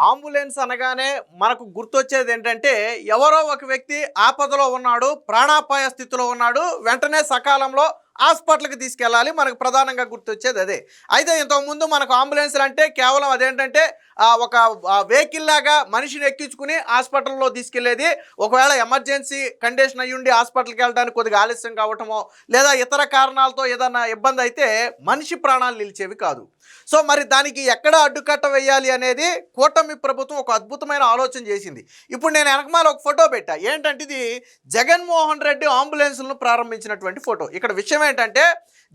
Ambulance అనగానే మనకు గుర్తొచ్చేది ఏంటంటే ఎవరో ఒక వ్యక్తి ఆపదలో ఉన్నాడు, ప్రాణాపాయ స్థితిలో ఉన్నాడు, వెంటనే సకాలంలో హాస్పిటల్కి తీసుకెళ్ళాలి. మనకు ప్రధానంగా గుర్తొచ్చేది అదే. అయితే ఇంతకుముందు మనకు అంబులెన్స్లు అంటే కేవలం అదేంటంటే ఒక వెహికల్ లాగా మనిషిని ఎక్కించుకుని హాస్పిటల్లో తీసుకెళ్లేది. ఒకవేళ ఎమర్జెన్సీ కండిషన్ అయ్యుండి హాస్పిటల్కి వెళ్ళడానికి కొద్దిగా ఆలస్యం కావటమో లేదా ఇతర కారణాలతో ఏదైనా ఇబ్బంది అయితే మనిషి ప్రాణాలు నిలిచేవి కాదు. సో మరి దానికి ఎక్కడ అడ్డుకట్ట వేయాలి అనేది కూటమి ప్రభుత్వం ఒక అద్భుతమైన ఆలోచన చేసింది. ఇప్పుడు నేను వెనకమాల ఒక ఫోటో పెట్టా. ఏంటంటే ఇది జగన్మోహన్ రెడ్డి అంబులెన్స్లను ప్రారంభించినటువంటి ఫోటో. ఇక్కడ విషయం ఏంటంటే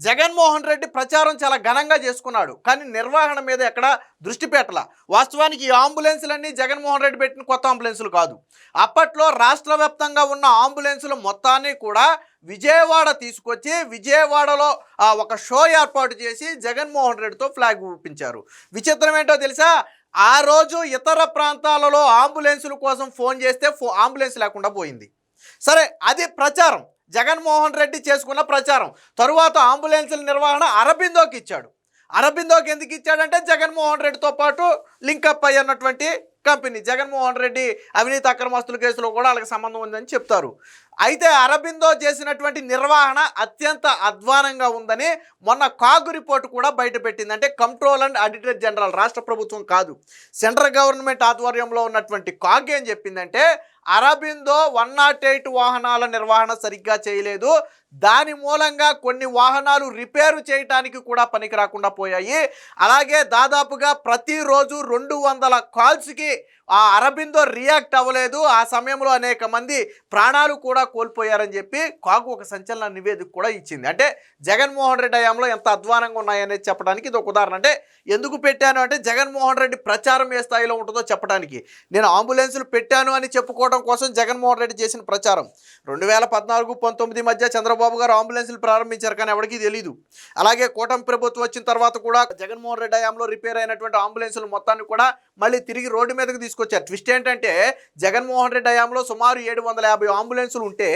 జగన్మోహన్ రెడ్డి ప్రచారం చాలా ఘనంగా చేసుకున్నాడు, కానీ నిర్వహణ మీద ఎక్కడ దృష్టి పెట్టాల. వాస్తవానికి ఈ అంబులెన్సులన్నీ జగన్మోహన్ రెడ్డి పెట్టిన కొత్త అంబులెన్సులు కాదు. అప్పట్లో రాష్ట్ర వ్యాప్తంగా ఉన్న అంబులెన్సులు మొత్తాన్ని కూడా విజయవాడ తీసుకొచ్చి విజయవాడలో ఒక షో ఏర్పాటు చేసి జగన్మోహన్ రెడ్డితో ఫ్లాగ్ ఊపించారు. విచిత్రం ఏంటో తెలుసా, ఆ రోజు ఇతర ప్రాంతాలలో అంబులెన్సుల కోసం ఫోన్ చేస్తే అంబులెన్స్ లేకుండా పోయింది. సరే, అది ప్రచారం, జగన్మోహన్ రెడ్డి చేసుకున్న ప్రచారం. తరువాత అంబులెన్సుల నిర్వహణ అరబిందోకి ఇచ్చాడు. అరబిందోకి ఎందుకు ఇచ్చాడంటే జగన్మోహన్ రెడ్డితో పాటు లింకప్ అయ్యన్నటువంటి కంపెనీ. జగన్మోహన్ రెడ్డి అవినీతి అక్రమస్తుల కేసులో కూడా వాళ్ళకి సంబంధం ఉందని చెప్తారు. అయితే అరబిందో చేసినటువంటి నిర్వహణ అత్యంత అధ్వానంగా ఉందని మొన్న కాగు రిపోర్టు కూడా బయటపెట్టింది. అంటే కంట్రోల్ అండ్ ఆడిటర్ జనరల్, రాష్ట్ర ప్రభుత్వం కాదు, సెంట్రల్ గవర్నమెంట్ ఆధ్వర్యంలో ఉన్నటువంటి కాగు ఏం చెప్పిందంటే అరబిందో 108 వాహనాల నిర్వహణ సరిగ్గా చేయలేదు. దాని మూలంగా కొన్ని వాహనాలు రిపేరు చేయడానికి కూడా పనికి రాకుండా పోయాయి. అలాగే దాదాపుగా ప్రతిరోజు 200 కాల్స్కి ఆ అరబిందో రియాక్ట్ అవ్వలేదు. ఆ సమయంలో అనేక మంది ప్రాణాలు కూడా కోల్పోయారని చెప్పి కాగు ఒక సంచలన నివేదిక కూడా ఇచ్చింది. అంటే జగన్మోహన్ రెడ్డి హయాంలో ఎంత అధ్వానంగా ఉన్నాయనేది చెప్పడానికి ఇది ఒక ఉదాహరణ. అంటే ఎందుకు పెట్టాను అంటే జగన్మోహన్ రెడ్డి ప్రచారం ఏ స్థాయిలో ఉంటుందో చెప్పడానికి. నేను అంబులెన్సులు పెట్టాను అని చెప్పుకోవడం కోసం జగన్మోహన్ రెడ్డి చేసిన ప్రచారం. 2014-19 మధ్య చంద్రబాబు గారు అంబులెన్సులు ప్రారంభించారు, కానీ ఎవరికీ తెలియదు. అలాగే కూటమి ప్రభుత్వం వచ్చిన తర్వాత కూడా జగన్మోహన్ రెడ్డి హయాంలో రిపేర్ అయినటువంటి అంబులెన్సులు మొత్తాన్ని కూడా మళ్ళీ తిరిగి రోడ్డు మీదకి తీసుకొచ్చారు. ట్విస్ట్ ఏంటంటే జగన్మోహన్ రెడ్డి హయాంలో సుమారు 750 అంబులెన్సులు ఉంటే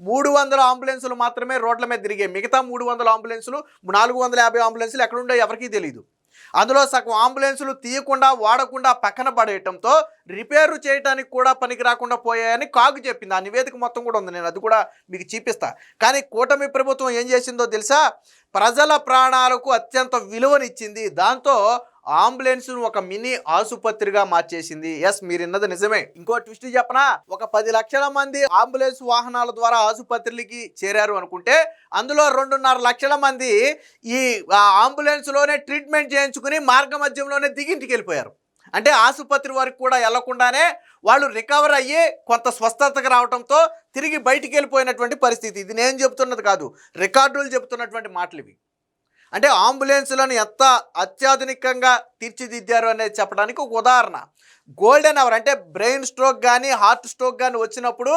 300 అంబులెన్సులు మాత్రమే రోడ్ల మీద తిరిగాయి. మిగతా 300 అంబులెన్సులు 450 అంబులెన్సులు ఎక్కడుండో ఎవరికీ తెలియదు. అందులో సగం అంబులెన్సులు తీయకుండా వాడకుండా పక్కన పడేయటంతో రిపేరు చేయడానికి కూడా పనికి రాకుండా పోయాయని కాగు చెప్పింది. ఆ నివేదిక మొత్తం కూడా ఉంది, నేను అది కూడా మీకు చూపిస్తా. కానీ కూటమి ప్రభుత్వం ఏం చేసిందో తెలుసా, ప్రజల ప్రాణాలకు అత్యంత విలువనిచ్చింది. దాంతో అంబులెన్స్ను ఒక మినీ ఆసుపత్రిగా మార్చేసింది. ఎస్, మీరు విన్నది నిజమే. ఇంకో ట్విస్ట్ చెప్పనా, ఒక 10 లక్షల మంది అంబులెన్స్ వాహనాల ద్వారా ఆసుపత్రులకి చేరారు అనుకుంటే అందులో 2.5 లక్షల మంది ఈ అంబులెన్స్లోనే ట్రీట్మెంట్ చేయించుకుని మార్గ మధ్యంలోనే దిగింటికి వెళ్ళిపోయారు. అంటే ఆసుపత్రి వరకు కూడా వెళ్లకుండానే వాళ్ళు రికవర్ అయ్యి కొంత స్వస్థతకు రావడంతో తిరిగి బయటికి వెళ్ళిపోయినటువంటి పరిస్థితి. ఇది నేను చెబుతున్నది కాదు, రికార్డులు చెబుతున్నటువంటి మాటలు ఇవి. అంటే అంబులెన్సులను ఎంత అత్యాధునికంగా తీర్చిదిద్దారు అనేది చెప్పడానికి ఒక ఉదాహరణ. గోల్డెన్ అవర్ అంటే బ్రెయిన్ స్ట్రోక్ కానీ హార్ట్ స్ట్రోక్ కానీ వచ్చినప్పుడు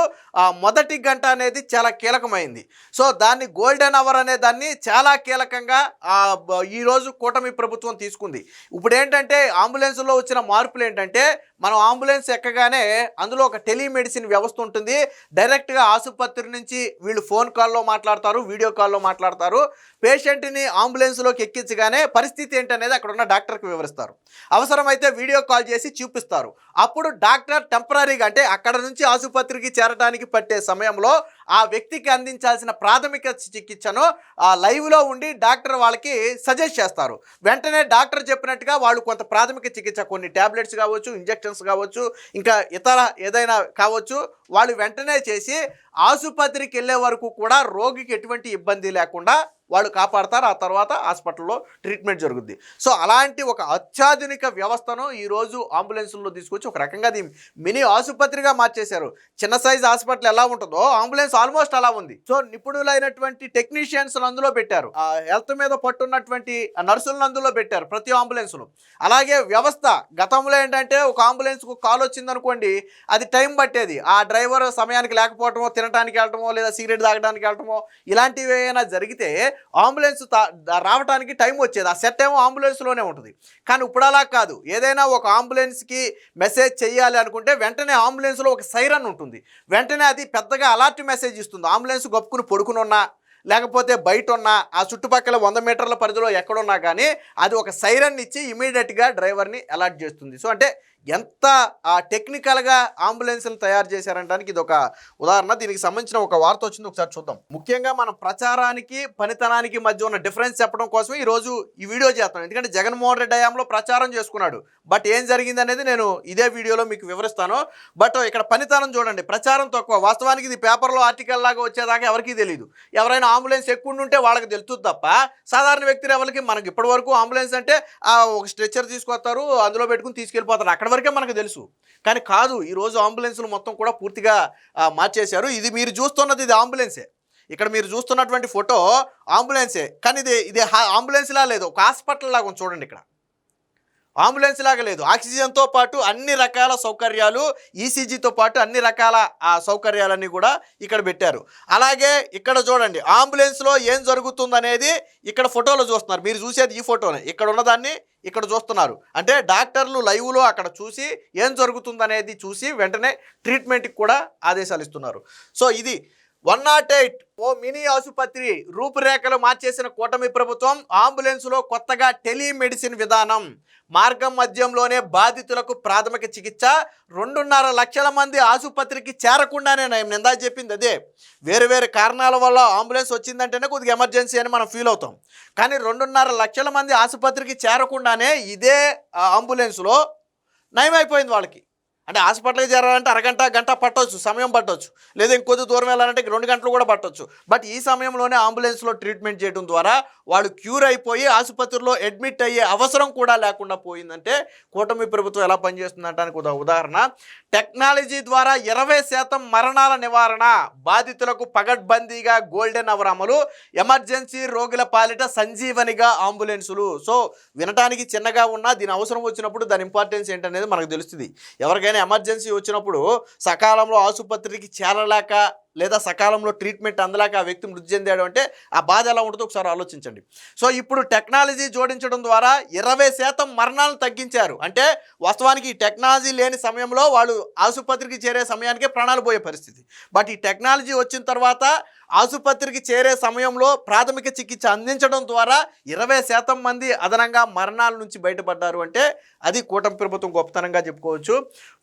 మొదటి గంట అనేది చాలా కీలకమైంది. సో దాన్ని గోల్డెన్ అవర్ అనే దాన్ని చాలా కీలకంగా ఈరోజు కూటమి ప్రభుత్వం తీసుకుంది. ఇప్పుడు ఏంటంటే అంబులెన్స్లో వచ్చిన మార్పులు ఏంటంటే మనం అంబులెన్స్ ఎక్కగానే అందులో ఒక టెలిమెడిసిన్ వ్యవస్థ ఉంటుంది. డైరెక్ట్గా ఆసుపత్రి నుంచి వీళ్ళు ఫోన్ కాల్లో మాట్లాడతారు, వీడియో కాల్లో మాట్లాడతారు. పేషెంట్ని అంబులెన్స్లోకి ఎక్కించగానే పరిస్థితి ఏంటనేది అక్కడ ఉన్న డాక్టర్కి వివరిస్తారు. అవసరమైతే వీడియో కాల్ చేసి చూపిస్తారు. అప్పుడు డాక్టర్ టెంపరీగా అంటే అక్కడ నుంచి ఆసుపత్రికి చేరడానికి పట్టే సమయంలో ఆ వ్యక్తికి అందించాల్సిన ప్రాథమిక చికిత్సను లైవ్లో ఉండి డాక్టర్ వాళ్ళకి సజెస్ట్ చేస్తారు. వెంటనే డాక్టర్ చెప్పినట్టుగా వాళ్ళు కొంత ప్రాథమిక చికిత్స, కొన్ని ట్యాబ్లెట్స్ కావచ్చు, ఇంజెక్షన్స్ కావచ్చు, ఇంకా ఇతర ఏదైనా కావచ్చు, వాళ్ళు వెంటనే చేసి ఆసుపత్రికి వెళ్ళే వరకు కూడా రోగికి ఎటువంటి ఇబ్బంది లేకుండా వాళ్ళు కాపాడతారు. ఆ తర్వాత హాస్పిటల్లో ట్రీట్మెంట్ జరుగుద్ది. సో అలాంటి ఒక అత్యాధునిక వ్యవస్థను ఈరోజు అంబులెన్సుల్లో తీసుకొచ్చి ఒక రకంగా అది మినీ ఆసుపత్రిగా మార్చేశారు. చిన్న సైజ్ హాస్పిటల్ ఎలా ఉంటుందో అంబులెన్స్ ఆల్మోస్ట్ అలా ఉంది. సో నిపుణులైనటువంటి టెక్నీషియన్స్ అందులో పెట్టారు, హెల్త్ మీద పట్టున్నటువంటి నర్సులను అందులో పెట్టారు ప్రతి అంబులెన్స్లో. అలాగే వ్యవస్థ గతంలో ఏంటంటే ఒక అంబులెన్స్కు కాల్ వచ్చిందనుకోండి, అది టైం పట్టేది. ఆ డ్రైవర్ సమయానికి లేకపోవటమో, తినడానికి వెళ్ళటమో, లేదా సిగరెట్ తాగడానికి వెళ్ళటమో, ఇలాంటివి ఏమైనా జరిగితే అంబులెన్స్ రావడానికి టైం వచ్చేది. ఆ సెట్ ఏమో అంబులెన్స్లోనే ఉంటుంది. కానీ ఇప్పుడు అలా కాదు. ఏదైనా ఒక అంబులెన్స్కి మెసేజ్ చేయాలి అనుకుంటే వెంటనే అంబులెన్స్లో ఒక సైరన్ ఉంటుంది. వెంటనే అది పెద్దగా అలర్ట్ మెసేజ్ ఇస్తుంది. అంబులెన్స్ గొప్పుకుని పడుకుని ఉన్నా లేకపోతే బయట ఉన్నా ఆ చుట్టుపక్కల 100 మీటర్ల పరిధిలో ఎక్కడున్నా కానీ అది ఒక సైరన్ ఇచ్చి ఇమీడియట్గా డ్రైవర్ని అలర్ట్ చేస్తుంది. సో అంటే ఎంత టెక్నికల్గా అంబులెన్స్లు తయారు చేశారనడానికి ఇది ఒక ఉదాహరణ. దీనికి సంబంధించిన ఒక వార్త వచ్చింది, ఒకసారి చూద్దాం. ముఖ్యంగా మనం ప్రచారానికి పనితనానికి మధ్య ఉన్న డిఫరెన్స్ చెప్పడం కోసం ఈరోజు ఈ వీడియో చేస్తాం. ఎందుకంటే జగన్మోహన్ రెడ్డి హయాంలో ప్రచారం చేసుకున్నాడు, బట్ ఏం జరిగింది అనేది నేను ఇదే వీడియోలో మీకు వివరిస్తాను. బట్ ఇక్కడ పనితనం చూడండి, ప్రచారం తక్కువ. వాస్తవానికి ఇది పేపర్లో ఆర్టికల్ లాగా వచ్చేదాకా ఎవరికీ తెలియదు. ఎవరైనా అంబులెన్స్ ఎక్కువ ఉంటే వాళ్ళకి తెలుస్తుంది తప్ప సాధారణ వ్యక్తి ఎవరికి, మనకి ఇప్పటి వరకు అంబులెన్స్ అంటే ఒక స్ట్రెచ్చర్ తీసుకొస్తారు, అందులో పెట్టుకుని తీసుకెళ్ళిపోతారు, అక్కడ వరకే మనకు తెలుసు. కానీ కాదు, ఈరోజు అంబులెన్స్లు మొత్తం కూడా పూర్తిగా మార్చేశారు. ఇది మీరు చూస్తున్నది ఇది అంబులెన్సే. ఇక్కడ మీరు చూస్తున్నటువంటి ఫోటో అంబులెన్సే, కానీ ఇది అంబులెన్స్లా లేదు, ఒక హాస్పిటల్ లాగా ఉంది చూడండి. ఇక్కడ అంబులెన్స్ లాగా లేదు, ఆక్సిజన్తో పాటు అన్ని రకాల సౌకర్యాలు, ఈసీజీతో పాటు అన్ని రకాల సౌకర్యాలన్నీ కూడా ఇక్కడ పెట్టారు. అలాగే ఇక్కడ చూడండి, అంబులెన్స్లో ఏం జరుగుతుందనేది ఇక్కడ ఫోటోలో చూస్తున్నారు. మీరు చూసేది ఈ ఫోటోనే, ఇక్కడ ఉన్నదాన్ని ఇక్కడ చూస్తున్నారు. అంటే డాక్టర్లు లైవ్లో అక్కడ చూసి ఏం జరుగుతుందనేది చూసి వెంటనే ట్రీట్మెంట్కి కూడా ఆదేశాలు ఇస్తున్నారు. సో ఇది 108 ఓ మినీ ఆసుపత్రి రూపురేఖలు మార్చేసిన కూటమి ప్రభుత్వం. అంబులెన్స్లో కొత్తగా టెలిమెడిసిన్ విధానం, మార్గం మధ్యంలోనే బాధితులకు ప్రాథమిక చికిత్స. 2.5 లక్షల మంది ఆసుపత్రికి చేరకుండానే, నేను ఇందా చెప్పింది అదే, వేరు వేరు కారణాల వల్ల అంబులెన్స్ వచ్చిందంటేనే కొద్దిగా ఎమర్జెన్సీ అని మనం ఫీల్ అవుతాం. కానీ 2.5 లక్షల మంది ఆసుపత్రికి చేరకుండానే ఇదే అంబులెన్స్లో నయమైపోయింది వాళ్ళకి. అంటే హాస్పిటల్కి చేరాలంటే అరగంట గంట పట్టవచ్చు, సమయం పట్టవచ్చు, లేదా ఇంకొద్ది దూరం వెళ్ళాలంటే 2 గంటలు కూడా పట్టవచ్చు. బట్ ఈ సమయంలోనే అంబులెన్స్లో ట్రీట్మెంట్ చేయడం ద్వారా వాళ్ళు క్యూర్ అయిపోయి ఆసుపత్రిలో అడ్మిట్ అయ్యే అవసరం కూడా లేకుండా పోయిందంటే కూటమి ప్రభుత్వం ఎలా పనిచేస్తుందంటానికి ఉదాహరణ. టెక్నాలజీ ద్వారా 20% మరణాల నివారణ, బాధితులకు పగడ్బందీగా గోల్డెన్ అవర్ అమలు, ఎమర్జెన్సీ రోగుల పాలిట సంజీవనిగా అంబులెన్సులు. సో వినటానికి చిన్నగా ఉన్నా దీని అవసరం వచ్చినప్పుడు దాని ఇంపార్టెన్స్ ఏంటనేది మనకు తెలుస్తుంది. ఎవరికైనా ఎమర్జెన్సీ వచ్చినప్పుడు సకాలంలో ఆసుపత్రికి చేరలేక లేదా సకాలంలో ట్రీట్మెంట్ అందలేక ఆ వ్యక్తి మృతి చెందాడు అంటే ఆ బాధ ఎలా ఉంటుందో ఒకసారి ఆలోచించండి. సో ఇప్పుడు టెక్నాలజీ జోడించడం ద్వారా 20% మరణాలను తగ్గించారు. అంటే వాస్తవానికి ఈ టెక్నాలజీ లేని సమయంలో వాళ్ళు ఆసుపత్రికి చేరే సమయానికే ప్రాణాలు పోయే పరిస్థితి. బట్ ఈ టెక్నాలజీ వచ్చిన తర్వాత ఆసుపత్రికి చేరే సమయంలో ప్రాథమిక చికిత్స అందించడం ద్వారా 20% మంది అదనంగా మరణాల నుంచి బయటపడ్డారు. అంటే అది కూటమి ప్రభుత్వం గొప్పతనంగా చెప్పుకోవచ్చు.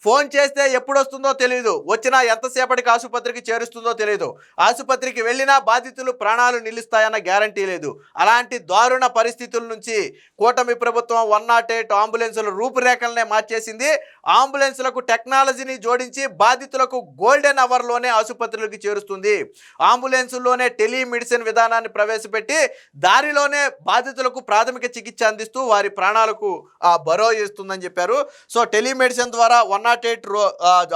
ఫోన్ చేస్తే ఎప్పుడు వస్తుందో తెలియదు, వచ్చినా ఎంతసేపటికి ఆసుపత్రికి చేరుస్తుందో తెలియదు, ఆసుపత్రికి వెళ్ళినా బాధితులు ప్రాణాలు నిలుస్తాయన్న గ్యారంటీ లేదు. అలాంటి దారుణ పరిస్థితుల నుంచి కూటమి ప్రభుత్వం 108 అంబులెన్సుల రూపురేఖలనే మార్చేసింది. అంబులెన్సులకు టెక్నాలజీని జోడించి బాధితులకు గోల్డెన్ అవర్లోనే ఆసుపత్రులకు చేరుస్తుంది. అంబులెన్సుల్లోనే టెలిమెడిసిన్ విధానాన్ని ప్రవేశపెట్టి దారిలోనే బాధితులకు ప్రాథమిక చికిత్స అందిస్తూ వారి ప్రాణాలకు బరో చేస్తుందని చెప్పారు. సో టెలిమెడిసిన్ ద్వారా 108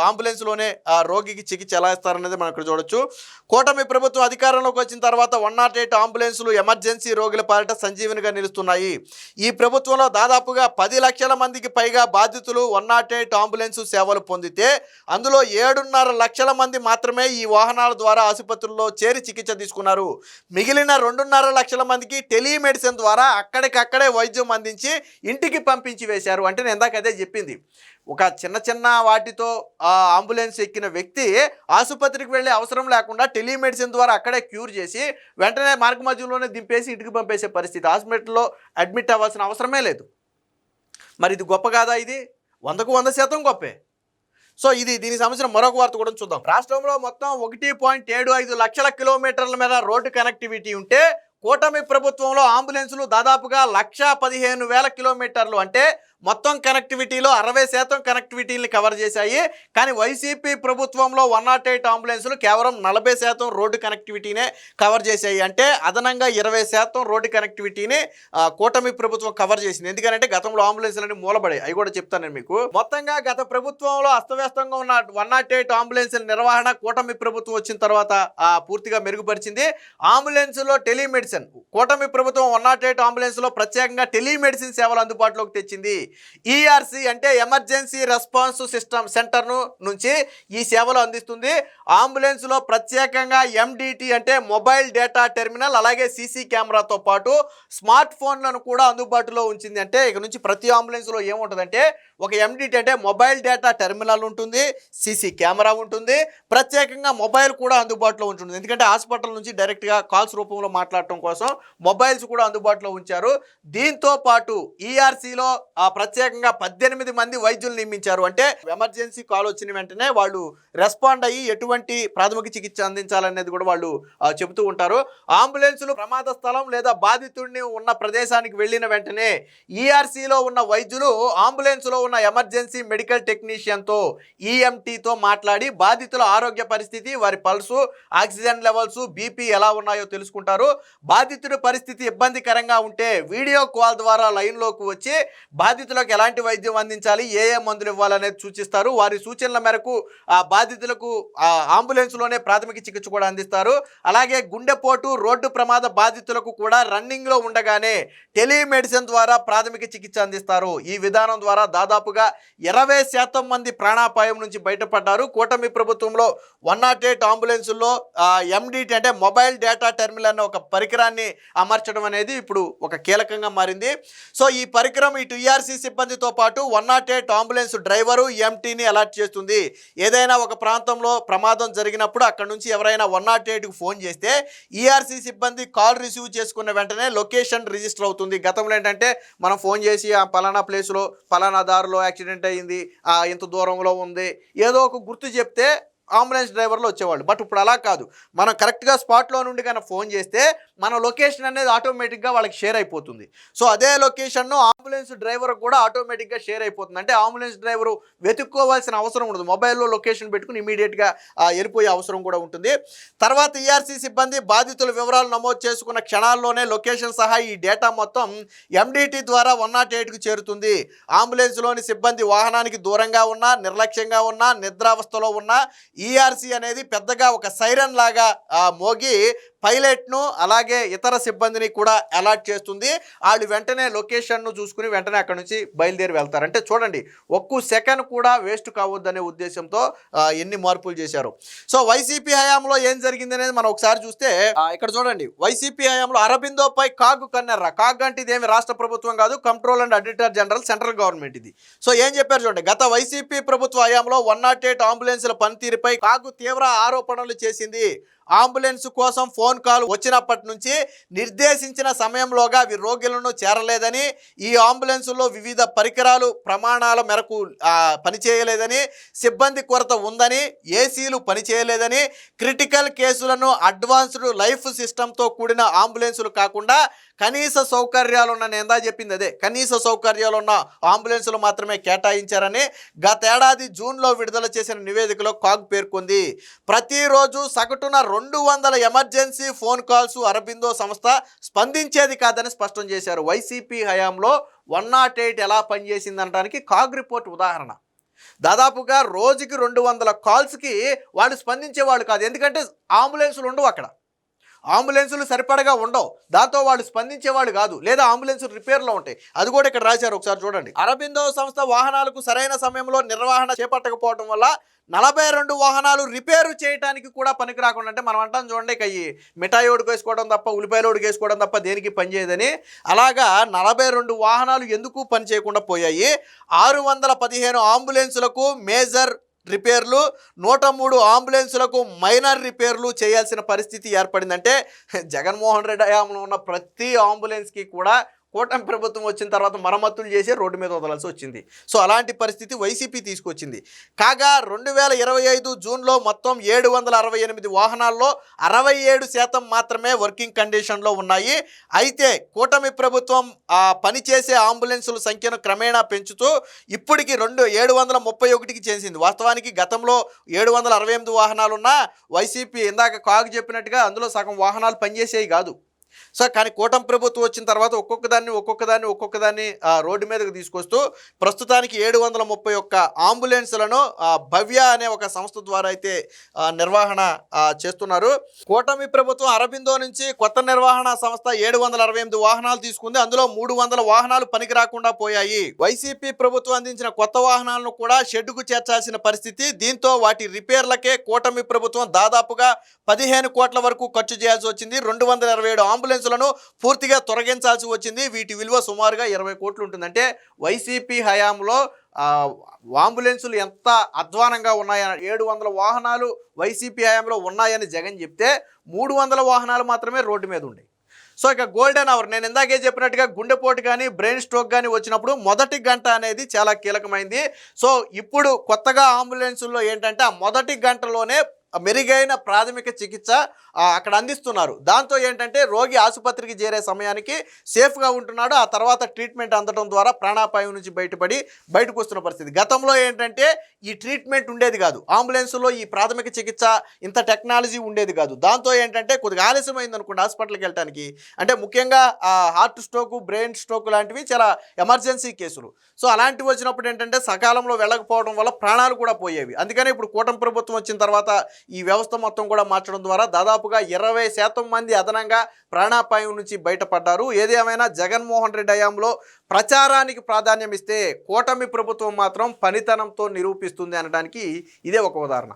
అంబులెన్స్లోనే రోగికి చికిత్స ఎలా ఇస్తారనేది మనం ఇక్కడ చూడొచ్చు. కూటమి ప్రభుత్వం అధికారంలోకి వచ్చిన తర్వాత 108 అంబులెన్సులు ఎమర్జెన్సీ రోగుల పాలిట సంజీవనిగా నిలుస్తున్నాయి. ఈ ప్రభుత్వంలో దాదాపుగా 10 లక్షల మందికి పైగా బాధితులు 108 అంబులెన్స్ సేవలు పొందితే అందులో 7.5 లక్షల మంది మాత్రమే ఈ వాహనాల ద్వారా ఆసుపత్రుల్లో చేరి చికిత్స తీసుకున్నారు. మిగిలిన 2.5 లక్షల మందికి టెలిమెడిసిన్ ద్వారా అక్కడికక్కడే వైద్యం అందించి ఇంటికి పంపించి వేశారు. అంటే నేను ఇందాక అదే చెప్పింది, ఒక చిన్న వాటితో అంబులెన్స్ ఎక్కిన వ్యక్తి ఆసుపత్రికి వెళ్ళే అవసరం లేకుండా టెలిమెడిసిన్ ద్వారా అక్కడే క్యూర్ చేసి వెంటనే మార్గ మధ్యంలోనే దింపేసి ఇంటికి పంపేసే పరిస్థితి. హాస్పిటల్లో అడ్మిట్ అవ్వాల్సిన అవసరమే లేదు. మరి ఇది గొప్ప కాదా? ఇది 100కు 100% గొప్పే. సో దీనికి సంబంధించిన మరొక వార్త కూడా చూద్దాం. రాష్ట్రంలో మొత్తం 1.75 లక్షల కిలోమీటర్ల మీద రోడ్డు కనెక్టివిటీ ఉంటే కూటమి ప్రభుత్వంలో అంబులెన్సులు దాదాపుగా 1,15,000 కిలోమీటర్లు, అంటే మొత్తం కనెక్టివిటీలో 60% కనెక్టివిటీని కవర్ చేశాయి. కానీ వైసీపీ ప్రభుత్వంలో 108 అంబులెన్సులు కేవలం 40% రోడ్డు కనెక్టివిటీనే కవర్ చేశాయి. అంటే అదనంగా 20% రోడ్డు కనెక్టివిటీని కూటమి ప్రభుత్వం కవర్ చేసింది. ఎందుకంటే గతంలో అంబులెన్సులన్నీ మూలబడాయి, అవి కూడా చెప్తాను నేను మీకు. మొత్తంగా గత ప్రభుత్వంలో అస్తవ్యస్తంగా ఉన్న 108 అంబులెన్సుల నిర్వహణ కూటమి ప్రభుత్వం వచ్చిన తర్వాత పూర్తిగా మెరుగుపరిచింది. అంబులెన్సులో టెలిమెడిసిన్, కూటమి ప్రభుత్వం 108 అంబులెన్స్లో ప్రత్యేకంగా టెలిమెడిసిన్ సేవలు అందుబాటులోకి తెచ్చింది. ఈఆర్సి అంటే ఎమర్జెన్సీ రెస్పాన్స్ సిస్టమ్ సెంటర్ నుంచి ఈ సేవలు అందిస్తుంది. అంబులెన్స్లో ప్రత్యేకంగా ఎండిటి అంటే మొబైల్ డేటా టెర్మినల్, అలాగే సీసీ కెమెరాతో పాటు స్మార్ట్ ఫోన్లను కూడా అందుబాటులో ఉంచింది. అంటే ఇక నుంచి ప్రతి అంబులెన్స్లో ఏముంటుందంటే ఒక ఎండిటి అంటే మొబైల్ డేటా టెర్మినల్ ఉంటుంది, సీసీ కెమెరా ఉంటుంది, ప్రత్యేకంగా మొబైల్ కూడా అందుబాటులో ఉంటుంది. ఎందుకంటే హాస్పిటల్ నుంచి డైరెక్ట్గా కాల్స్ రూపంలో మాట్లాడటం కోసం మొబైల్స్ కూడా అందుబాటులో ఉంచారు. దీంతో పాటు ఈఆర్సీలో ప్రత్యేకంగా 18 మంది వైద్యులు నియమించారు. అంటే ఎమర్జెన్సీ కాల్ వచ్చిన వెంటనే వాళ్ళు రెస్పాండ్ అయ్యి ఎటువంటి ప్రాథమిక చికిత్స అందించాలనేది కూడా వాళ్ళు చెబుతూ ఉంటారు. అంబులెన్సులు ప్రమాద స్థలం లేదా బాధితుడిని ఉన్న ప్రదేశానికి వెళ్ళిన వెంటనే ఈఆర్సీలో ఉన్న వైద్యులు అంబులెన్స్లో ఉన్న ఎమర్జెన్సీ మెడికల్ టెక్నీషియన్తో ఈఎంటీతో మాట్లాడి బాధితుల ఆరోగ్య పరిస్థితి, వారి పల్సు, ఆక్సిజన్ లెవెల్స్, బీపీ ఎలా ఉన్నాయో తెలుసుకుంటారు. బాధితుడి పరిస్థితి ఇబ్బందికరంగా ఉంటే వీడియో కాల్ ద్వారా లైన్లోకి వచ్చి బాధితులకు ఎలాంటి వైద్యం అందించాలి, ఏ మందులు ఇవ్వాలనేది సూచిస్తారు. వారి సూచనల మేరకు ఆ బాధితులకు అంబులెన్స్లోనే ప్రాథమిక చికిత్స కూడా అందిస్తారు. అలాగే గుండెపోటు, రోడ్డు ప్రమాద బాధితులకు కూడా రన్నింగ్లో ఉండగానే టెలిమెడిసిన్ ద్వారా ప్రాథమిక చికిత్స అందిస్తారు. ఈ విధానం ద్వారా దాదాపుగా 20% మంది ప్రాణాపాయం నుంచి బయటపడ్డారు. కూటమి ప్రభుత్వంలో 108 అంబులెన్సుల్లో ఎండిటి అంటే మొబైల్ డేటా టెర్మినల్ అనే ఒక పరికరాన్ని అమర్చడం అనేది ఇప్పుడు ఒక కీలకంగా మారింది. సో ఈ పరికరం ఇటు ఈఆర్సీ సిబ్బందితో పాటు 108 అంబులెన్స్ డ్రైవరు, ఎంటీని అలర్ట్ చేస్తుంది. ఏదైనా ఒక ప్రాంతంలో ప్రమాదం జరిగినప్పుడు అక్కడ నుంచి ఎవరైనా 108కి ఫోన్ చేస్తే ఈఆర్సీ సిబ్బంది కాల్ రిసీవ్ చేసుకున్న వెంటనే లొకేషన్ రిజిస్టర్ అవుతుంది. గతంలో ఏంటంటే మనం ఫోన్ చేసి ఆ పలానా ప్లేస్లో పలానా దారిలో యాక్సిడెంట్ అయ్యింది, ఇంత దూరంలో ఉంది, ఏదో ఒక గుర్తు చెప్తే అంబులెన్స్ డ్రైవర్లు వచ్చేవాళ్ళు. బట్ ఇప్పుడు అలా కాదు. మనం కరెక్ట్గా స్పాట్లో నుండి కన్నా ఫోన్ చేస్తే మన లొకేషన్ అనేది ఆటోమేటిక్గా వాళ్ళకి షేర్ అయిపోతుంది. సో అదే లొకేషన్ను అంబులెన్స్ డ్రైవర్ కూడా ఆటోమేటిక్గా షేర్ అయిపోతుంది. అంటే అంబులెన్స్ డ్రైవరు వెతుక్కోవాల్సిన అవసరం ఉండదు. మొబైల్లో లొకేషన్ పెట్టుకుని ఇమీడియట్గా వెళ్ళిపోయే అవసరం కూడా ఉంటుంది. తర్వాత ఈఆర్సీ సిబ్బంది బాధితుల వివరాలు నమోదు చేసుకున్న క్షణాల్లోనే లొకేషన్ సహా ఈ డేటా మొత్తం ఎండిటి ద్వారా 108కి చేరుతుంది. అంబులెన్స్లోని సిబ్బంది వాహనానికి దూరంగా ఉన్నా, నిర్లక్ష్యంగా ఉన్నా, నిద్రావస్థలో ఉన్నా ఈఆర్సీ అనేది పెద్దగా ఒక సైరన్ లాగా మోగి పైలట్ను అలాగే ఇతర సిబ్బందిని కూడా అలర్ట్ చేస్తుంది. వాళ్ళు వెంటనే లొకేషన్ను చూసుకుని వెంటనే అక్కడ నుంచి బయలుదేరి వెళ్తారు. అంటే చూడండి, ఒక్క సెకండ్ కూడా వేస్ట్ కావద్దనే ఉద్దేశంతో ఎన్ని మార్పులు చేశారు. సో వైసీపీ హయాంలో ఏం జరిగింది అనేది మనం ఒకసారి చూస్తే ఇక్కడ చూడండి, వైసీపీ హయాంలో అరబిందోపై కాగ్ కన్నెర్ర. కాగ్ అంటే ఇదేమి రాష్ట్ర ప్రభుత్వం కాదు, control and auditor general, central government ఇది. సో ఏం చెప్పారు చూడండి, గత వైసీపీ ప్రభుత్వ హయాంలో 108 అంబులెన్స్ల పనితీరుపై కాగ్ తీవ్ర ఆరోపణలు చేసింది. అంబులెన్స్ కోసం ఫోన్ కాల్ వచ్చినప్పటి నుంచి నిర్దేశించిన సమయంలోగా అవి రోగులను చేరలేదని, ఈ అంబులెన్సుల్లో వివిధ పరికరాలు ప్రమాణాల మేరకు పనిచేయలేదని, సిబ్బంది కొరత ఉందని, ఏసీలు పనిచేయలేదని, క్రిటికల్ కేసులను అడ్వాన్స్డ్ లైఫ్ సిస్టంతో కూడిన అంబులెన్సులు కాకుండా కనీస సౌకర్యాలు ఉన్న, నేను చెప్పింది అదే, కనీస సౌకర్యాలు ఉన్న అంబులెన్సులు మాత్రమే కేటాయించారని గతేడాది జూన్లో విడుదల చేసిన నివేదికలో కాగ్ పేర్కొంది. ప్రతిరోజు సగటున 200 ఎమర్జెన్సీ ఫోన్ కాల్స్ అరబిందో సంస్థ స్పందించేది కాదని స్పష్టం చేశారు. వైసీపీ హయాంలో 108 ఎలా పనిచేసిందనడానికి కాగ్ రిపోర్ట్ ఉదాహరణ. దాదాపుగా రోజుకి 200 కాల్స్కి వాళ్ళు స్పందించేవాళ్ళు కాదు. ఎందుకంటే అంబులెన్సులు ఉండవు, అక్కడ అంబులెన్సులు సరిపడగా ఉండవు, దాంతో వాళ్ళు స్పందించేవాళ్ళు కాదు, లేదా అంబులెన్సులు రిపేర్లో ఉంటాయి. అది కూడా ఇక్కడ రాశారు, ఒకసారి చూడండి. అరబిందో సంస్థ వాహనాలకు సరైన సమయంలో నిర్వహణ చేపట్టకపోవడం వల్ల 42 వాహనాలు రిపేరు చేయడానికి కూడా పనికి రాకుండా, అంటే మనం అంటాం చూడండి, ఇక ఈ మిఠాయి ఓడికి వేసుకోవడం తప్ప, ఉల్లిపాయలు ఓడికి వేసుకోవడం తప్ప దేనికి పనిచేయదని, అలాగా 42 వాహనాలు ఎందుకు పని చేయకుండా పోయాయి. 615 అంబులెన్సులకు మేజర్ రిపేర్లు, 103 అంబులెన్సులకు మైనర్ రిపేర్లు చేయాల్సిన పరిస్థితి ఏర్పడిందంటే జగన్మోహన్ రెడ్డి హయాంలో ఉన్న ప్రతి అంబులెన్స్కి కూడా కూటమి ప్రభుత్వం వచ్చిన తర్వాత మరమ్మతులు చేసి రోడ్డు మీద వదలాల్సి వచ్చింది. సో అలాంటి పరిస్థితి వైసీపీ తీసుకొచ్చింది. కాగా 2025 జూన్లో మొత్తం 768 వాహనాల్లో 67% మాత్రమే వర్కింగ్ కండిషన్లో ఉన్నాయి. అయితే కూటమి ప్రభుత్వం పనిచేసే అంబులెన్సుల సంఖ్యను క్రమేణా పెంచుతూ ఇప్పటికి 731కి చేసింది. వాస్తవానికి గతంలో 768 వాహనాలున్నా వైసీపీ ఇందాక కాగు చెప్పినట్టుగా అందులో సగం వాహనాలు పనిచేసేవి కాదు. సో కానీ కూటమి ప్రభుత్వం వచ్చిన తర్వాత ఒక్కొక్కదాన్ని రోడ్డు మీదకి తీసుకొస్తూ ప్రస్తుతానికి 731 అంబులెన్స్లను భవ్య అనే ఒక సంస్థ ద్వారా అయితే నిర్వహణ చేస్తున్నారు. కూటమి ప్రభుత్వం అరబిందో నుంచి కొత్త నిర్వహణ సంస్థ 768 వాహనాలు తీసుకుంది. అందులో 300 వాహనాలు పనికి రాకుండా పోయాయి. వైసీపీ ప్రభుత్వం అందించిన కొత్త వాహనాలను కూడా షెడ్డుకు చేర్చాల్సిన పరిస్థితి. దీంతో వాటి రిపేర్లకే కూటమి ప్రభుత్వం దాదాపుగా 15 కోట్ల వరకు ఖర్చు చేయాల్సి వచ్చింది. 227 అంబులెన్సులను పూర్తిగా తొలగించాల్సి వచ్చింది. వీటి విలువ సుమారుగా 20 కోట్లు ఉంటుంది. అంటే వైసీపీ హయాంలో అంబులెన్సులు ఎంత అధ్వానంగా ఉన్నాయని, 700 వాహనాలు వైసీపీ హయాంలో ఉన్నాయని జగన్ చెప్తే 300 వాహనాలు మాత్రమే రోడ్డు మీద ఉండే. సో ఇక గోల్డెన్ అవర్ నేను ఇందాకే చెప్పినట్టుగా గుండెపోటు కానీ బ్రెయిన్ స్ట్రోక్ కానీ వచ్చినప్పుడు మొదటి గంట అనేది చాలా కీలకమైంది. సో ఇప్పుడు కొత్తగా అంబులెన్సుల్లో ఏంటంటే ఆ మొదటి గంటలోనే మెరుగైన ప్రాథమిక చికిత్స అక్కడ అందిస్తున్నారు. దాంతో ఏంటంటే రోగి ఆసుపత్రికి చేరే సమయానికి సేఫ్గా ఉంటున్నాడు. ఆ తర్వాత ట్రీట్మెంట్ అందడం ద్వారా ప్రాణాపాయం నుంచి బయటకు వస్తున్న పరిస్థితి. గతంలో ఏంటంటే ఈ ట్రీట్మెంట్ ఉండేది కాదు, అంబులెన్స్లో ఈ ప్రాథమిక చికిత్స ఇంత టెక్నాలజీ ఉండేది కాదు. దాంతో ఏంటంటే కొద్దిగా ఆలస్యమైంది అనుకోండి హాస్పిటల్కి వెళ్ళడానికి, అంటే ముఖ్యంగా హార్ట్ స్ట్రోక్ బ్రెయిన్ స్ట్రోక్ లాంటివి చాలా ఎమర్జెన్సీ కేసులు. సో అలాంటివి వచ్చినప్పుడు ఏంటంటే సకాలంలో వెళ్ళకపోవడం వల్ల ప్రాణాలు కూడా పోయేవి. అందుకని ఇప్పుడు కూటమి ప్రభుత్వం వచ్చిన తర్వాత ఈ వ్యవస్థ మొత్తం కూడా మార్చడం ద్వారా దాదాపుగా 20% మంది అదనంగా ప్రాణాపాయం నుంచి బయటపడ్డారు. ఏది ఏమైనా జగన్మోహన్ రెడ్డి హయాంలో ప్రచారానికి ప్రాధాన్యం ఇస్తే కూటమి ప్రభుత్వం మాత్రం పనితనంతో నిరూపిస్తుంది అనడానికి ఇదే ఒక ఉదాహరణ.